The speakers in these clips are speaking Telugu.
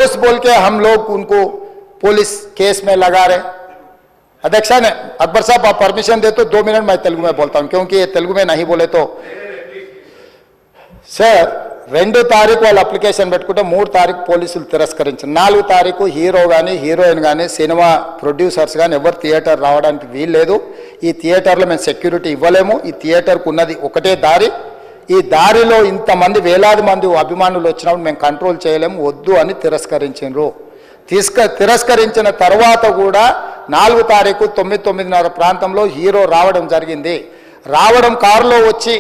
दोस्त बोल के हम लोग उनको पुलिस केस में लगा रहे। अध्यक्षा ने अकबर साहब आप परमिशन दे तो 2 मिनट मैं तेलुगु में बोलता हूं, क्योंकि ये तेलुगु में नहीं बोले तो सर 2 తారీఖు వాళ్ళు అప్లికేషన్ పెట్టుకుంటే 3 తారీఖు పోలీసులు తిరస్కరించారు. 4 తారీఖు హీరో కానీ హీరోయిన్ కానీ సినిమా ప్రొడ్యూసర్స్ కానీ ఎవరు థియేటర్ రావడానికి వీల్లేదు. ఈ థియేటర్లో మేము సెక్యూరిటీ ఇవ్వలేము. ఈ థియేటర్కు ఉన్నది ఒకటే దారి. ఈ దారిలో ఇంతమంది వేలాది మంది అభిమానులు వచ్చినప్పుడు మేము కంట్రోల్ చేయలేము, వద్దు అని తిరస్కరించారు. తిరస్కరించిన తర్వాత కూడా 4 తారీఖు 9:30 ప్రాంతంలో హీరో రావడం జరిగింది. రావడం కారులో వచ్చి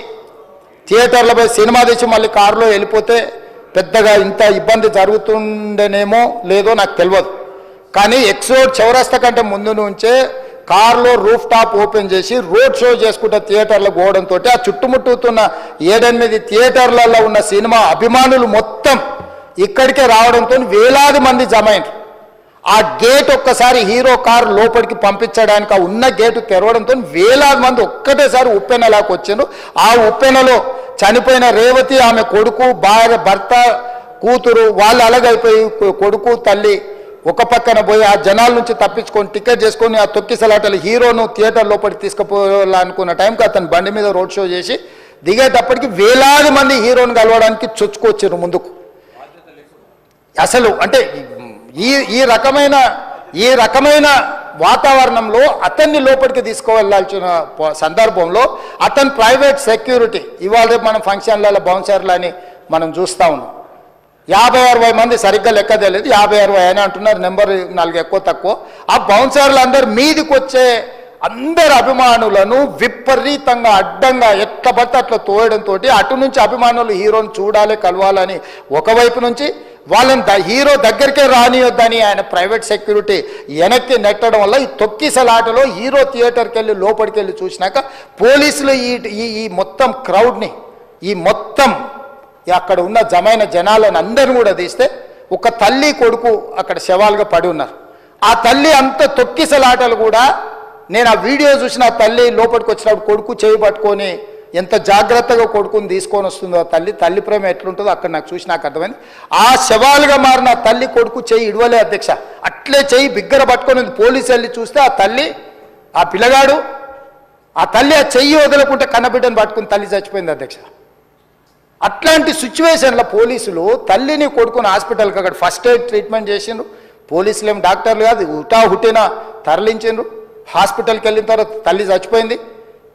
థియేటర్లో పోయి సినిమా తీసి మళ్ళీ కారులో వెళ్ళిపోతే పెద్దగా ఇంత ఇబ్బంది జరుగుతుండేనేమో లేదో నాకు తెలియదు. కానీ ఎక్సోడ్ చౌరస్తా కంటే ముందు నుంచే కారులో రూఫ్ టాప్ ఓపెన్ చేసి రోడ్ షో చేసుకుంటే థియేటర్లో పోవడంతో ఆ చుట్టుముట్టుతున్న 7-8 థియేటర్లలో ఉన్న సినిమా అభిమానులు మొత్తం ఇక్కడికే రావడంతో వేలాది మంది జమైండ్రు. ఆ గేట్ ఒక్కసారి హీరో కారు లోపలికి పంపించడానికి ఆ ఉన్న గేటు తెరవడంతో వేలాది మంది ఒక్కటేసారి ఉప్పెనలాకి వచ్చారు. ఆ ఉప్పెనలో చనిపోయిన రేవతి, ఆమె కొడుకు, భార్య, భర్త, కూతురు వాళ్ళు అలాగైపోయి కొడుకు తల్లి ఒక పక్కన పోయి ఆ జనాల నుంచి తప్పించుకొని టికెట్ చేసుకొని ఆ తొక్కిసలాటలు హీరోను థియేటర్ లోపలికి తీసుకుపోవాలనుకున్న టైంకి అతను బండి మీద రోడ్ షో చేసి దిగేటప్పటికి వేలాది మంది హీరోను కలవడానికి చొచ్చుకొచ్చారు ముందుకు. అసలు అంటే ఈ రకమైన వాతావరణంలో అతన్ని లోపలికి తీసుకువెళ్ళాల్సిన సందర్భంలో అతను ప్రైవేట్ సెక్యూరిటీ ఇవాళ రేపు మనం ఫంక్షన్లలో బౌన్సర్లు అని మనం చూస్తూ ఉన్నాం. 50-60 మంది సరిగ్గా లెక్క తెలియదు, 50-60 అని అంటున్నారు, నెంబర్ 4 ఎక్కువ తక్కువ. ఆ బౌన్సర్లు అందరు మీదికి వచ్చే అందరు అభిమానులను విపరీతంగా అడ్డంగా ఎట్లా పడితే అట్లా తోయడంతో అటు నుంచి అభిమానులు హీరోని చూడాలి, కలవాలని ఒకవైపు నుంచి వాళ్ళని హీరో దగ్గరికే రానియొద్దని ఆయన ప్రైవేట్ సెక్యూరిటీ వెనక్కి నెట్టడం వల్ల ఈ తొక్కిసలాటలో హీరో థియేటర్కి వెళ్ళి లోపలికి వెళ్ళి చూసినాక పోలీసులు ఈ మొత్తం క్రౌడ్ని ఈ మొత్తం అక్కడ ఉన్న జమైన జనాలను అందరిని కూడా తీస్తే ఒక తల్లి కొడుకు అక్కడ శవాలుగా పడి ఉన్నారు. ఆ తల్లి అంత తొక్కిసలాటలు కూడా నేను ఆ వీడియో చూసిన ఆ తల్లి లోపలికి వచ్చినప్పుడు కొడుకు చేయి పట్టుకొని ఎంత జాగ్రత్తగా కొడుకుని తీసుకొని వస్తుందో తల్లి ప్రేమ ఎట్లుంటుందో అక్కడ నాకు చూసి నాకు అర్థమైంది. ఆ శవాలుగా మారిన తల్లి కొడుకు చెయ్యి ఇడవలే అధ్యక్ష, అట్లే చెయ్యి బిగ్గర పట్టుకొని పోలీసు వెళ్ళి చూస్తే ఆ తల్లి ఆ పిల్లగాడు ఆ తల్లి ఆ చెయ్యి వదలకుంటే కన్నబిడ్డను పట్టుకుని తల్లి చచ్చిపోయింది అధ్యక్ష. అట్లాంటి సిచ్యువేషన్లో పోలీసులు తల్లిని కొడుకుని హాస్పిటల్కి అక్కడ ఫస్ట్ ఎయిడ్ ట్రీట్మెంట్ చేసిండ్రు. పోలీసులు ఏం డాక్టర్లు కాదు, హుటాహుటిన తరలించిండ్రు. హాస్పిటల్కి వెళ్ళిన తర్వాత తల్లి చచ్చిపోయింది,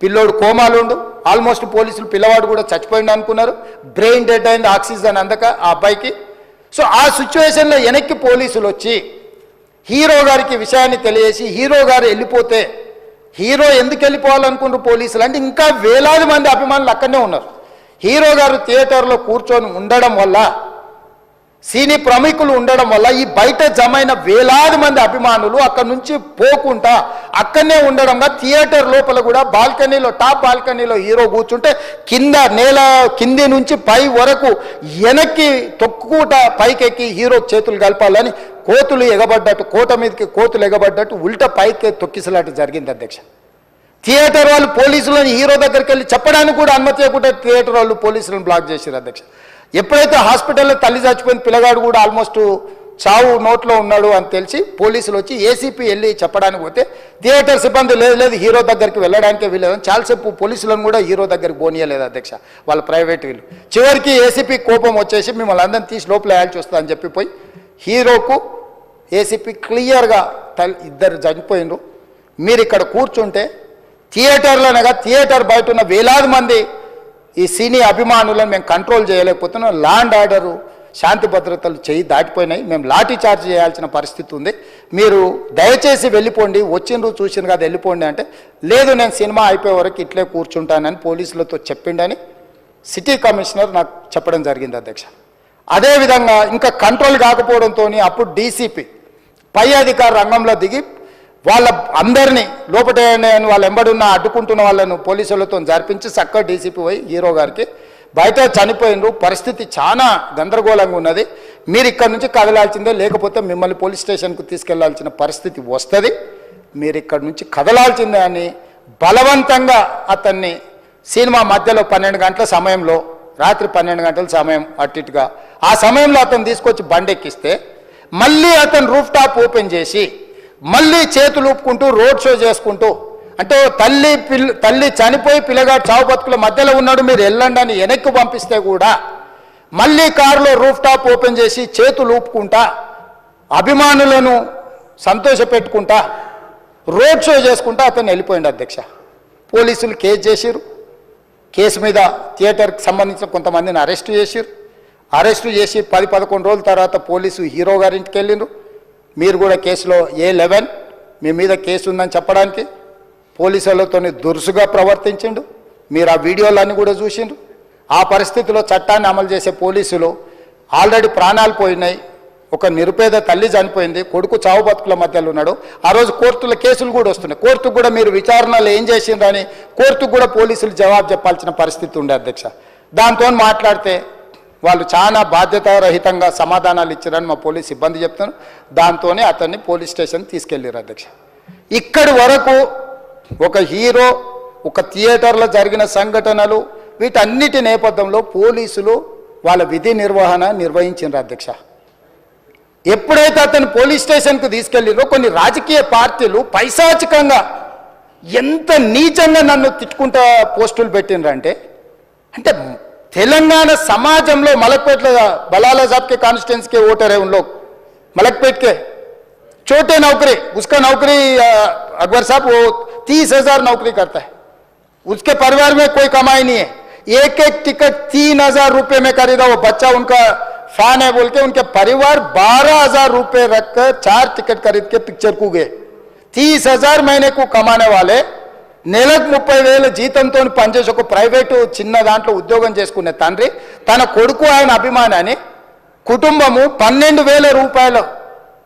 పిల్లోడు కోమాలు ఉండు. ఆల్మోస్ట్ పోలీసులు పిల్లవాడు కూడా చచ్చిపోయింది అనుకున్నారు. బ్రెయిన్ డెడ్ అయింది, ఆక్సిజన్ అందక ఆ అబ్బాయికి. సో ఆ సిచ్యువేషన్లో వెనక్కి పోలీసులు వచ్చి హీరో గారికి విషయాన్ని తెలియజేసి హీరో గారు వెళ్ళిపోతే హీరో ఎందుకు వెళ్ళిపోవాలనుకున్నారు పోలీసులు అంటే ఇంకా వేలాది మంది అభిమానులు అక్కడనే ఉన్నారు. హీరో గారు థియేటర్లో కూర్చొని ఉండడం వల్ల సినీ ప్రముఖులు ఉండడం వల్ల ఈ బయట జమైన వేలాది మంది అభిమానులు అక్కడ నుంచి పోకుండా అక్కడనే ఉండడంగా థియేటర్ లోపల కూడా బాల్కనీలో టాప్ బాల్కనీలో హీరో కూర్చుంటే కింద నేల కింది నుంచి పై వరకు వెనక్కి తొక్కుట పైకెక్కి హీరో చేతులు కలపాలని కోతులు ఎగబడ్డట్టు కోట మీదకి కోతులు ఎగబడ్డట్టు ఉల్టా పైకి తొక్కిసలాట జరిగింది అధ్యక్ష. థియేటర్ వాళ్ళు పోలీసులను హీరో దగ్గరికి వెళ్ళి చెప్పడానికి కూడా అనుమతి ఇవ్వకుండా థియేటర్ వాళ్ళు పోలీసులను బ్లాక్ చేశారు అధ్యక్ష. ఎప్పుడైతే హాస్పిటల్లో తల్లి చచ్చిపోయిన పిల్లగాడు కూడా ఆల్మోస్ట్ చావు నోట్లో ఉన్నాడు అని తెలిసి పోలీసులు వచ్చి ఏసీపీ వెళ్ళి చెప్పడానికి పోతే థియేటర్ సిబ్బంది లేదు హీరో దగ్గరికి వెళ్ళడానికే వీలేదని చాలాసేపు పోలీసులను కూడా హీరో దగ్గరికి పోనీయలేదు అధ్యక్ష వాళ్ళ ప్రైవేట్ వీళ్ళు. చివరికి ఏసీపీ కోపం వచ్చేసి మిమ్మల్ని అందరిని తీసి లోపల వేయాల్సి వస్తుందని చెప్పి పోయి హీరోకు ఏసీపీ క్లియర్గా ఇద్దరు చనిపోయినరు, మీరు ఇక్కడ కూర్చుంటే థియేటర్లోనగా థియేటర్ బయట ఉన్న వేలాది మంది ఈ సినీ అభిమానులను మేము కంట్రోల్ చేయలేకపోతున్నాం, ల్యాండ్ ఆర్డరు శాంతి భద్రతలు చేయి దాటిపోయినాయి, మేము లాఠీ చార్జ్ చేయాల్సిన పరిస్థితి ఉంది, మీరు దయచేసి వెళ్ళిపోండి, వచ్చిండ్రు చూసిండ్రు కదా వెళ్ళిపోండి అంటే లేదు నేను సినిమా అయిపోయే వరకు ఇట్లే కూర్చుంటానని పోలీసులతో చెప్పిండని సిటీ కమిషనర్ నాకు చెప్పడం జరిగింది అధ్యక్ష. అదేవిధంగా ఇంకా కంట్రోల్ కాకపోవడంతో అప్పుడు డీసీపీ పై అధికారి రంగంలో దిగి వాళ్ళ అందరినీ లోపల వాళ్ళు ఎంబడున్న అడ్డుకుంటున్న వాళ్ళను పోలీసులతో జరిపించి చక్కగా డీసీపీ పోయి హీరో గారికి బయట చనిపోయినరు, పరిస్థితి చాలా గందరగోళంగా ఉన్నది, మీరు ఇక్కడ నుంచి కదలాల్సిందే లేకపోతే మిమ్మల్ని పోలీస్ స్టేషన్కు తీసుకెళ్లాల్సిన పరిస్థితి వస్తుంది, మీరు ఇక్కడ నుంచి కదలాల్సిందే అని బలవంతంగా అతన్ని సినిమా మధ్యలో 12 గంటల సమయంలో రాత్రి 12 గంటల సమయం అట్టిట్టుగా ఆ సమయంలో అతను తీసుకొచ్చి బండెక్కిస్తే మళ్ళీ అతను రూఫ్ టాప్ ఓపెన్ చేసి మళ్ళీ చేతులు ఊపుకుంటూ రోడ్ షో చేసుకుంటూ, అంటే తల్లి చనిపోయి పిల్లగాడు చావు బతుకుల మధ్యలో ఉన్నాడు, మీరు వెళ్ళండి అని వెనక్కి పంపిస్తే కూడా మళ్ళీ కారులో రూఫ్ టాప్ ఓపెన్ చేసి చేతులు ఊపుకుంటా అభిమానులను సంతోషపెట్టుకుంటా రోడ్ షో చేసుకుంటా అతను వెళ్ళిపోయింది అధ్యక్ష. పోలీసులు కేసు చేసిరు. కేసు మీద థియేటర్కి సంబంధించిన కొంతమందిని అరెస్టు చేసిరు. అరెస్టు చేసి 10-11 రోజుల తర్వాత పోలీసు హీరో గారింటికి వెళ్ళిండ్రు. మీరు కూడా కేసులో A11 మీ మీద కేసు ఉందని చెప్పడానికి పోలీసులతో దురుసుగా ప్రవర్తించిండు. మీరు ఆ వీడియోలన్నీ కూడా చూసిండ్రు. ఆ పరిస్థితిలో చట్టాన్ని అమలు చేసే పోలీసులు ఆల్రెడీ ప్రాణాలు పోయినాయి, ఒక నిరుపేద తల్లి చనిపోయింది, కొడుకు చావు బతుకుల మధ్యలో ఉన్నాడు. ఆ రోజు కోర్టులో కేసులు కూడా వస్తున్నాయి. కోర్టుకు కూడా మీరు విచారణలు ఏం చేసిండ్రని కోర్టుకు కూడా పోలీసులు జవాబు చెప్పాల్సిన పరిస్థితి ఉండే అధ్యక్ష. దాంతో మాట్లాడితే వాళ్ళు చాలా బాధ్యతారహితంగా సమాధానాలు ఇచ్చారని మా పోలీస్ సిబ్బంది చెప్తాను. దాంతోనే అతన్ని పోలీస్ స్టేషన్ తీసుకెళ్ళారు అధ్యక్ష. ఇక్కడి వరకు ఒక హీరో, ఒక థియేటర్లో జరిగిన సంఘటనలు, వీటన్నిటి నేపథ్యంలో పోలీసులు వాళ్ళ విధి నిర్వహణ నిర్వహించారు అధ్యక్ష. ఎప్పుడైతే అతను పోలీస్ స్టేషన్కు తీసుకెళ్ళిరో కొన్ని రాజకీయ పార్టీలు పైశాచికంగా ఎంత నీచంగా నన్ను తిట్టుకుంటా పోస్టులు పెట్టినరంటే, అంటే తెలంగాణ समाजంలో మలక్పేట్ बलाला साहब के कॉन्स्टिट्यूंसी के वोटर है उन लोग, मलकपेट के छोटे नौकरी, उसका नौकरी अकबर साहब वो 30,000 नौकरी करता है, उसके परिवार में कोई कमाई नहीं है, एक टिकट 3,000 रुपये में खरीदा, वो बच्चा उनका फैन है बोल के उनके परिवार 12,000 रुपये रखकर 4 टिकट खरीद के पिक्चर को गए। 30,000 महीने को कमाने वाले నెలకు 30,000 జీతంతో పనిచేసి ఒక ప్రైవేటు చిన్న దాంట్లో ఉద్యోగం చేసుకునే తండ్రి తన కొడుకు ఆయన అభిమానాన్ని కుటుంబము 12,000 రూపాయలు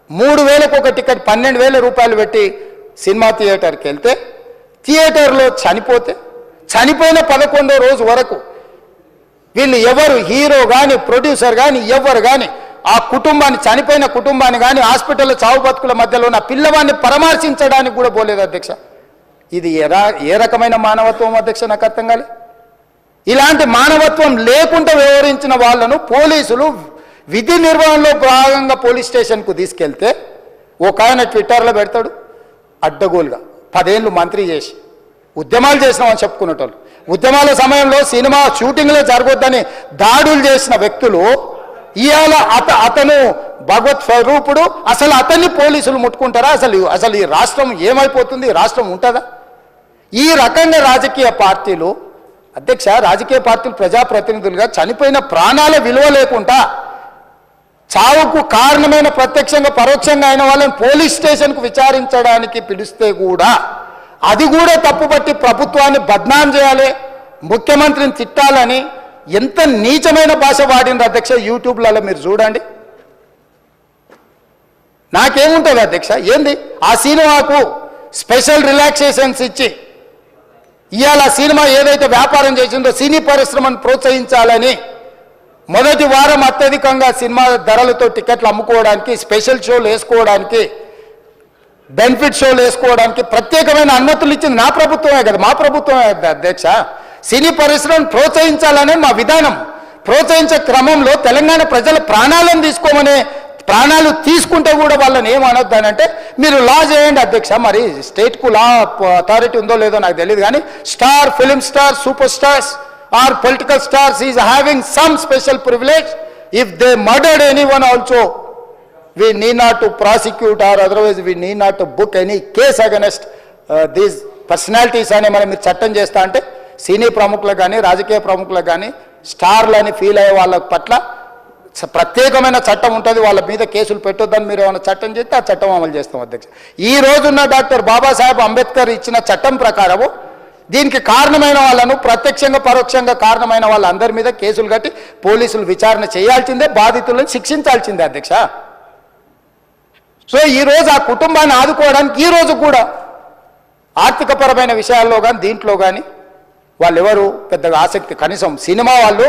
3,000కు ఒక టికెట్ 12,000 రూపాయలు పెట్టి సినిమా థియేటర్కి వెళ్తే థియేటర్లో చనిపోయిన 11వ రోజు వరకు వీళ్ళు ఎవరు హీరో కానీ ప్రొడ్యూసర్ కానీ ఎవరు కానీ ఆ కుటుంబాన్ని చనిపోయిన కుటుంబాన్ని కానీ హాస్పిటల్లో చావు బతుకుల మధ్యలో ఉన్న పిల్లవాడిని పరామర్శించడానికి కూడా పోలేదు అధ్యక్ష. ఇది ఏ రకమైన మానవత్వం అధ్యక్ష? నాకు అర్థం కాలే. ఇలాంటి మానవత్వం లేకుండా వ్యవహరించిన వాళ్ళను పోలీసులు విధి నిర్వహణలో భాగంగా పోలీస్ స్టేషన్కు తీసుకెళ్తే ఒక ఆయన ట్విట్టర్లో పెడతాడు అడ్డగోలుగా 10 ఏళ్ళు మంత్రి చేసి ఉద్యమాలు చేసినామని చెప్పుకునేటోళ్ళు, ఉద్యమాల సమయంలో సినిమా షూటింగ్లో జరగొద్దని దాడులు చేసిన వ్యక్తులు ఇవాళ అతను భగవత్ స్వరూపుడు, అసలు అతన్ని పోలీసులు ముట్టుకుంటారా? అసలు ఈ రాష్ట్రం ఏమైపోతుంది? రాష్ట్రం ఉంటుందా? ఈ రకంగా రాజకీయ పార్టీలు అధ్యక్ష, రాజకీయ పార్టీలు ప్రజాప్రతినిధులుగా చనిపోయిన ప్రాణాల విలువ లేకుండా చావుకు కారణమైన ప్రత్యక్షంగా పరోక్షంగా అయిన వాళ్ళని పోలీస్ స్టేషన్కు విచారించడానికి పిలిస్తే కూడా అది కూడా తప్పుపట్టి ప్రభుత్వాన్ని బద్నాం చేయాలి, ముఖ్యమంత్రిని తిట్టాలని ఎంత నీచమైన భాష వాడింది అధ్యక్ష. యూట్యూబ్లలో మీరు చూడండి. నాకేముంటుంది అధ్యక్ష? ఏంది ఆ సినిమాకు స్పెషల్ రిలాక్సేషన్స్ ఇచ్చి ఇవాళ సినిమా ఏదైతే వ్యాపారం చేసిందో సినీ పరిశ్రమను ప్రోత్సహించాలని మొదటి వారం అత్యధికంగా సినిమా ధరలతో టికెట్లు అమ్ముకోవడానికి, స్పెషల్ షోలు వేసుకోవడానికి, బెనిఫిట్ షోలు వేసుకోవడానికి ప్రత్యేకమైన అనుమతులు ఇచ్చింది నా ప్రభుత్వమే కదా, మా ప్రభుత్వమే అధ్యక్ష. సినీ పరిశ్రమను ప్రోత్సహించాలనే మా విధానం. ప్రోత్సహించే క్రమంలో తెలంగాణ ప్రజల ప్రాణాలను ప్రాణాలు తీసుకుంటే కూడా వాళ్ళని ఏమనొద్దానంటే మీరు లా చేయండి అధ్యక్ష. మరి స్టేట్కు లా అథారిటీ ఉందో లేదో నాకు తెలియదు, కానీ star, film star, super stars or political stars is having some special privilege. If they murdered anyone also we need not to prosecute or otherwise we need not to book any case against these personalities అని మనం మీరు చట్టం చేస్తా అంటే సినీ ప్రముఖులకు కానీ రాజకీయ ప్రముఖులకు కానీ స్టార్లని ఫీల్ అయ్యే వాళ్ళ పట్ల ప్రత్యేకమైన చట్టం ఉంటుంది, వాళ్ళ మీద కేసులు పెట్టొద్దని మీరు ఏమైనా చట్టం చేస్తే ఆ చట్టం అమలు చేస్తాం అధ్యక్ష. ఈ రోజున్న డాక్టర్ బాబాసాహెబ్ అంబేద్కర్ ఇచ్చిన చట్టం ప్రకారము దీనికి కారణమైన వాళ్ళను ప్రత్యక్షంగా పరోక్షంగా కారణమైన వాళ్ళందరి మీద కేసులు కట్టి పోలీసులు విచారణ చేయాల్సిందే, బాధితులను శిక్షించాల్సిందే అధ్యక్ష. సో ఈరోజు ఆ కుటుంబాన్ని ఆదుకోవడానికి ఈరోజు కూడా ఆర్థికపరమైన విషయాల్లో కానీ దీంట్లో కానీ వాళ్ళు ఎవరు పెద్దగా ఆసక్తి, కనీసం సినిమా వాళ్ళు